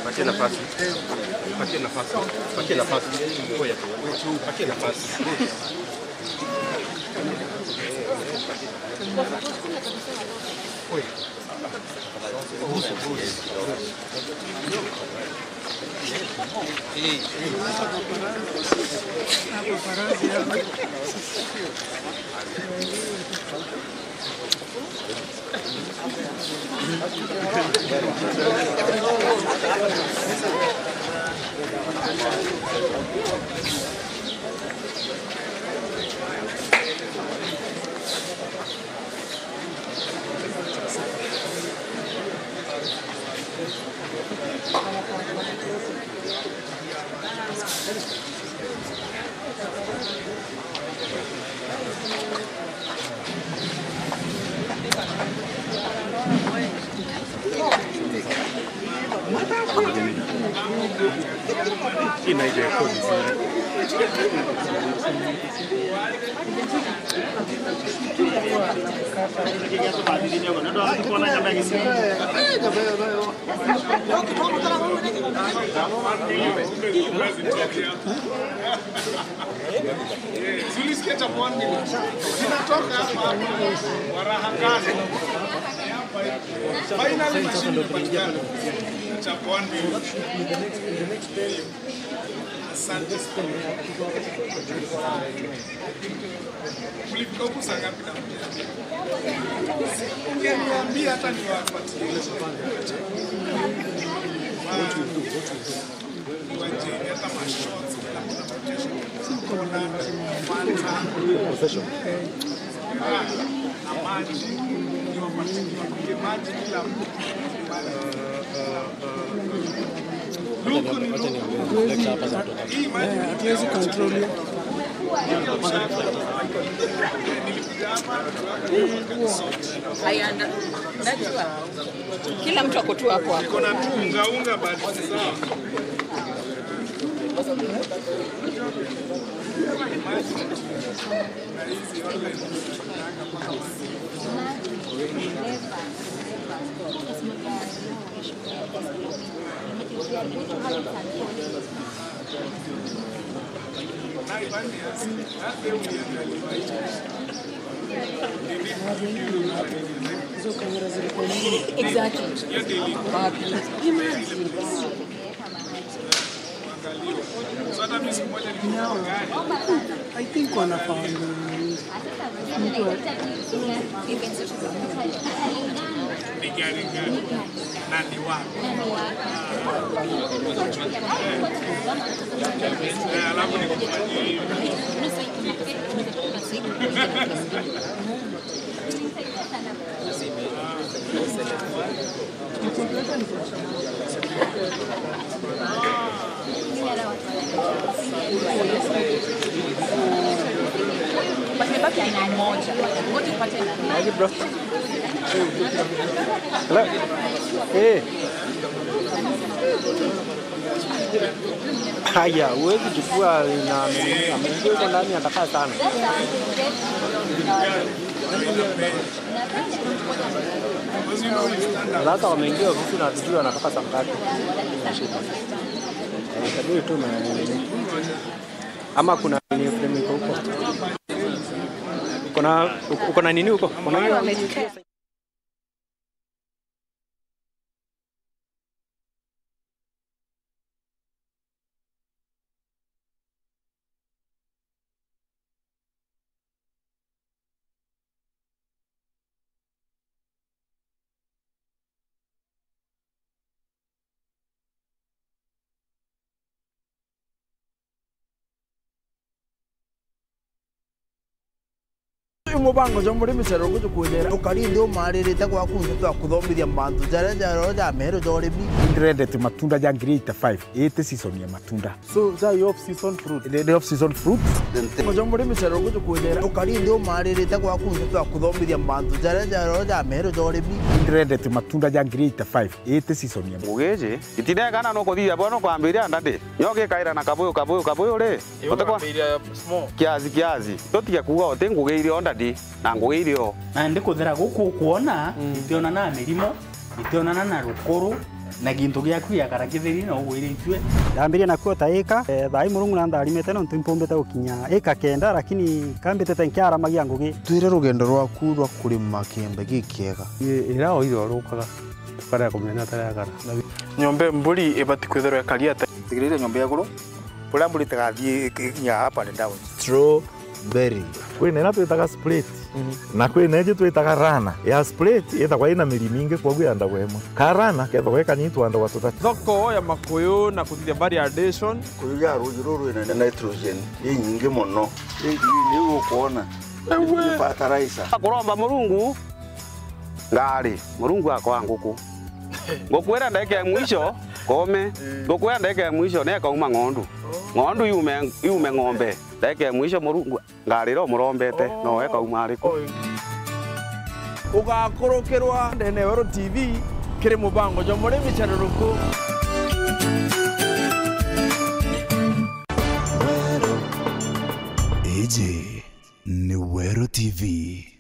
Patie nafasi. Patie nafasi. Patie nafasi. Ngoja tu. Patie nafasi. Kila mtu ako tu hapo hapo. Kuna tu unga basi sawa. Exactly. I think wanafanya Baki aina moja. Ngoja tupate na. Aje bro. Hello. Eh. Haya, huwezi chukua na ameingia huko ndani atakaa sana. Sasa wameingia ofisi na tujue anatoka saa ngapi. Kaburi tu na ama kuna nini frame iko huko. Uko na nini huko? Kuna kiri mubango jo muri misero kuju kunyera ukarinde umaririte kwa kundu twa kuthomithia mantu jara ja mero jore bi Dreaded matunda ya grade 5 8 season ya matunda. so za off season fruit The off season fruit. jo muri misero kuju kunyera ukarinde umaririte kwa kundu twa kuthomithia mantu jara ja mero jore bi Dreaded matunda ya grade 5 8 season ya Mugeje itinekana no kuthia bono kwambiria ndade nyoke kaira na kabuyu ri otekwa kiazi totiga kuga ote ngugeire ondadi na ngugeire o na ndikuthira guku kuona itionana na mirimo itionana na rukuru na gintu giaku ya karakithiri no gwire itwe ndambiria na kuota eka thai murungu na ndarimete no ntimpombete gukinya eka kenda lakini kambite nkiara magia ngugi twire rugendo rwaku rwa kurima kiembe gikiega ira o iro rukaga tukara kumenya taragara Nyombe mburi ibati kwithirwa kariata. tigirire nyombe yaguru pula mburi tagathie nya up and down. strawberry kwina ina twitaga split na kwina ije twitaga rana ya split ithagwa ina miri mingi kwoguo yandagwa imwe karana kethagwa ikanyitwo andagwa tutatu Thoko ya makuyu na kuthithia variation. Kuya ruji ruru ina nitrogen nyingi muno ni ukuona fertilizer kuromba murungu ngari murungu akwa nguku ngukwira ndeke mwisho kome ngukwira ndeke mwisho ne kauma ng'ondu yume ng'ombe ndeke mwisho murungu ngari ro murombete no eka umariko ugakurukirwa ndene Wero TV kiri mubango jo muri micharuruku Eje ni Wero TV.